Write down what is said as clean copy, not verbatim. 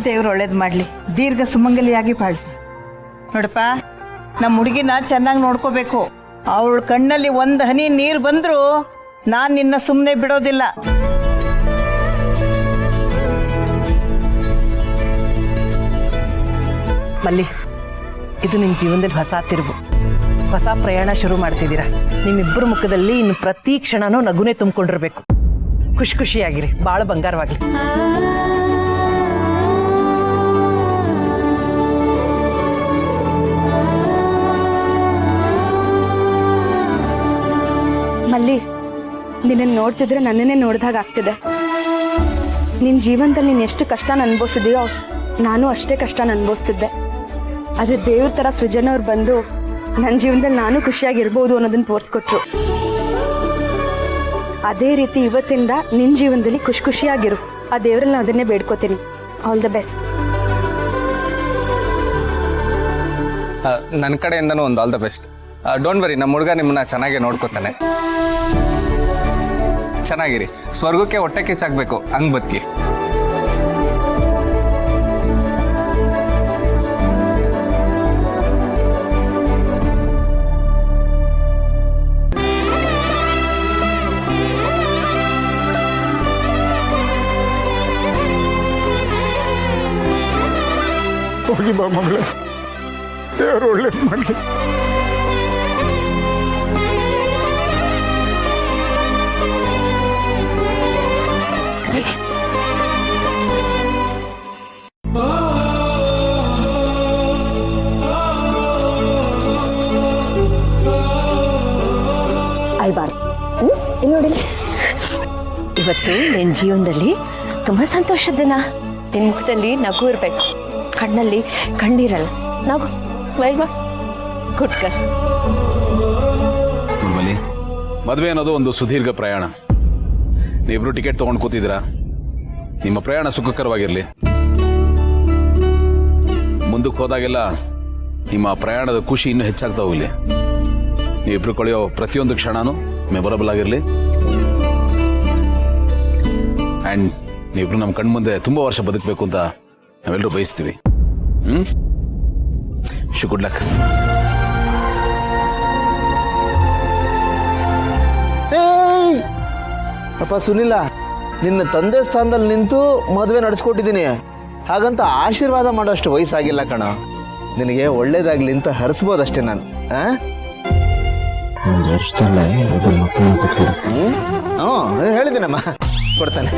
ದೇವ್ರು ಒಳ್ಳೇದು ಮಾಡಲಿ, ದೀರ್ಘ ಸುಮಂಗಲಿಯಾಗಿ ಬಾಳು. ನೋಡಪ್ಪ, ನಮ್ಮ ಹುಡುಗಿನ ಚೆನ್ನಾಗಿ ನೋಡ್ಕೋಬೇಕು. ಅವಳ ಕಣ್ಣಲ್ಲಿ ಒಂದು ಹನಿ ನೀರು ಬಂದರೂ ನಾನು ನಿನ್ನ ಸುಮ್ಮನೆ ಬಿಡೋದಿಲ್ಲ. ಮಲ್ಲಿ, ಇದು ನಿಮ್ಮ ಜೀವನದಲ್ಲಿ ಹೊಸ ತಿರುವು, ಹೊಸ ಪ್ರಯಾಣ ಶುರು ಮಾಡ್ತಿದ್ದೀರಾ. ನಿಮ್ಮಿಬ್ಬರ ಮುಖದಲ್ಲಿ ಇನ್ನು ಪ್ರತಿ ಕ್ಷಣನೂ ನಗುನೇ ತುಂಬಿಕೊಂಡಿರ್ಬೇಕು. ಖುಷಿ ಖುಷಿಯಾಗಿರಿ, ಬಾಳ ಬಂಗಾರವಾಗ್ಲಿ. ಮಲ್ಲಿ, ನಿನ್ನನ್ನು ನೋಡ್ತಿದ್ರೆ ನನ್ನನ್ನೇ ನೋಡಿದಾಗ ಆಗ್ತಿದೆ. ನಿನ್ನ ಜೀವನದಲ್ಲಿ ನೀನು ಎಷ್ಟು ಕಷ್ಟನ ಅನುಭವಿಸಿದೆಯೋ ನಾನು ಅಷ್ಟೇ ಕಷ್ಟನ ಅನುಭವಿಸ್ತಿದ್ದೆ. ಆದರೆ ದೇವ್ರ ಥರ ಸೃಜನವ್ರು ಬಂದು ನನ್ನ ಜೀವನದಲ್ಲಿ ನಾನು ಖುಷಿಯಾಗಿರ್ಬೋದು ಅನ್ನೋದನ್ನು ತೋರಿಸ್ಕೊಟ್ರು. ಅದೇ ರೀತಿ ಇವತ್ತಿಂದ ನಿನ್ನ ಜೀವನದಲ್ಲಿ ಖುಷಿಯಾಗಿರು. ಆ ದೇವರಲ್ಲಿ ನಾನು ಅದನ್ನೇ ಬೇಡ್ಕೋತೀನಿ. All the best. ನನ್ನ ಕಡೆಯಿಂದನೂ ಒಂದು all the best. Don't worry, ನಮ್ಮ ಹುಡುಗ ನಿಮ್ಮನ್ನ ಚೆನ್ನಾಗಿ ನೋಡ್ಕೊತಾನೆ. ಚೆನ್ನಾಗಿರಿ, ಸ್ವರ್ಗಕ್ಕೆ ಹೊಟ್ಟೆ ಕಿಚ್ಚಾಗಬೇಕು, ಹಂಗೆ ಬದುಕಿ. ಹೋಗಿ ಬಾ ಮಗಳೇ, ದೇವರು ಒಳ್ಳೇದು ಮಾಡಲಿ. ಅಳ್ಬಾರ್ದು. ಇಲ್ಲಿ ನೋಡಿ, ಇವತ್ತು ನಿನ್ನ ಜೀವನದಲ್ಲಿ ತುಂಬ ಸಂತೋಷದ ದಿನ. ನಿನ್ನ ಮುಖದಲ್ಲಿ ನಗು ಇರಬೇಕು, ಕಣ್ಣಲ್ಲಿ ಕಣ್ಣೀರಲ್ಲ. ನಗು, ಸ್ಮೈಲ್ ಮಾ. Good girl. ಮದುವೆ ಅನ್ನೋದು ಒಂದು ಸುದೀರ್ಘ ಪ್ರಯಾಣ. ನೀವಿಬ್ರು ಟಿಕೆಟ್ ತಗೊಂಡು ಕೂತಿದ್ದೀರಾ. ನಿಮ್ಮ ಪ್ರಯಾಣ ಸುಖಕರವಾಗಿರಲಿ. ಮುಂದಕ್ಕೆ ಹೋದಾಗೆಲ್ಲ ನಿಮ್ಮ ಪ್ರಯಾಣದ ಖುಷಿ ಇನ್ನೂ ಹೆಚ್ಚಾಗ್ತಾ ಹೋಗಲಿ. ನೀವಿಬ್ರು ಕಳೆಯೋ ಪ್ರತಿಯೊಂದು ಕ್ಷಣನೂ ಮೆಮೊರಬಲ್ ಆಗಿರಲಿ. ಆ್ಯಂಡ್ ನೀವಿಬ್ರು ನಮ್ಮ ಕಣ್ಮುಂದೆ ತುಂಬ ವರ್ಷ ಬದುಕಬೇಕು ಅಂತ ನಾವೆಲ್ಲರೂ ಬಯಸ್ತೀವಿ. Good luck. ಅಪ್ಪ ಸುನಿಲ, ನಿನ್ನ ತಂದೆ ಸ್ಥಾನದಲ್ಲಿ ನಿಂತು ಮದುವೆ ನಡೆಸ್ಕೊಟ್ಟಿದ್ದೀನಿ. ಹಾಗಂತ ಆಶೀರ್ವಾದ ಮಾಡೋಷ್ಟು ವಯಸ್ಸಾಗಿಲ್ಲ ಕಣ. ನಿನಗೆ ಒಳ್ಳೇದಾಗ್ಲಿ ಅಂತ ಹರಿಸ್ಬೋದಷ್ಟೇ ನಾನು. ಹೇಳಿದ್ದೀನಮ್ಮ, ಕೊಡ್ತಾನೆ.